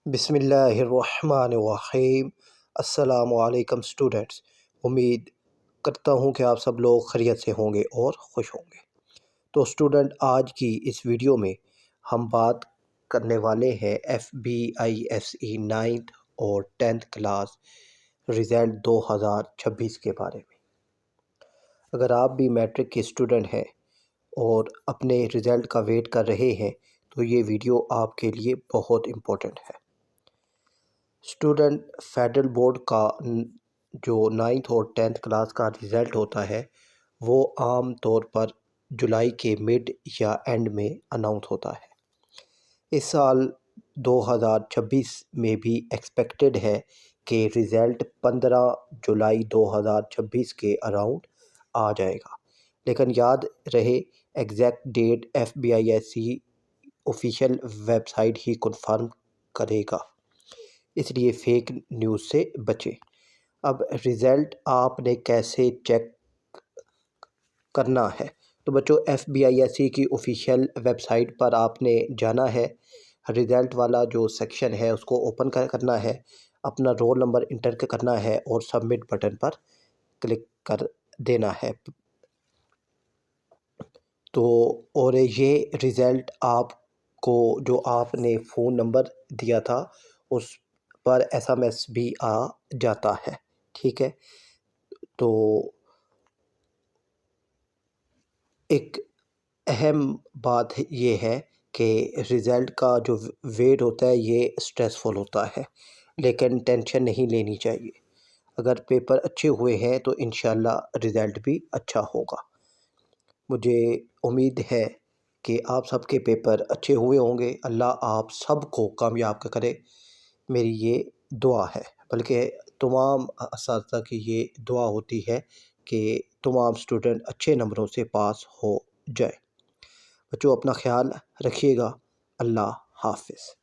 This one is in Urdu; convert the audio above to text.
بسم اللہ الرحمن الرحیم۔ السلام علیکم اسٹوڈنٹس، امید کرتا ہوں کہ آپ سب لوگ خیریت سے ہوں گے اور خوش ہوں گے۔ تو اسٹوڈنٹ، آج کی اس ویڈیو میں ہم بات کرنے والے ہیں FBISE 9th اور 10th کلاس رزلٹ 2026 کے بارے میں۔ اگر آپ بھی میٹرک کے اسٹوڈنٹ ہیں اور اپنے رزلٹ کا ویٹ کر رہے ہیں تو یہ ویڈیو آپ کے لیے بہت امپورٹنٹ ہے۔ اسٹوڈنٹ، فیڈرل بورڈ کا جو 9th اور 10th کلاس کا رزلٹ ہوتا ہے وہ عام طور پر جولائی کے مڈ یا اینڈ میں اناؤنس ہوتا ہے۔ اس سال 2026 میں بھی ایکسپیکٹڈ ہے کہ رزلٹ 15 جولائی 2026 کے اراؤنڈ آ جائے گا، لیکن یاد رہے exact date FBISE official website ہی کنفرم کرے گا، اس لیے فیک نیوز سے بچیں۔ اب رزلٹ آپ نے کیسے چیک کرنا ہے؟ تو بچوں، FBISE کی آفیشیل ویب سائٹ پر آپ نے جانا ہے، رزلٹ والا جو سیکشن ہے اس کو اوپن کرنا ہے، اپنا رول نمبر انٹر کرنا ہے اور سبمٹ بٹن پر کلک کر دینا ہے۔ تو اور یہ رزلٹ آپ کو جو آپ نے فون نمبر دیا تھا اس پر SMS بھی آ جاتا ہے، ٹھیک ہے؟ تو ایک اہم بات یہ ہے کہ رزلٹ کا جو ویٹ ہوتا ہے یہ سٹریسفل ہوتا ہے، لیکن ٹینشن نہیں لینی چاہیے۔ اگر پیپر اچھے ہوئے ہیں تو انشاءاللہ رزلٹ بھی اچھا ہوگا۔ مجھے امید ہے کہ آپ سب کے پیپر اچھے ہوئے ہوں گے۔ اللہ آپ سب کو کامیاب کرے، میری یہ دعا ہے، بلکہ تمام اساتذہ کی یہ دعا ہوتی ہے کہ تمام اسٹوڈنٹ اچھے نمبروں سے پاس ہو جائے۔ بچوں، اپنا خیال رکھیے گا۔ اللہ حافظ۔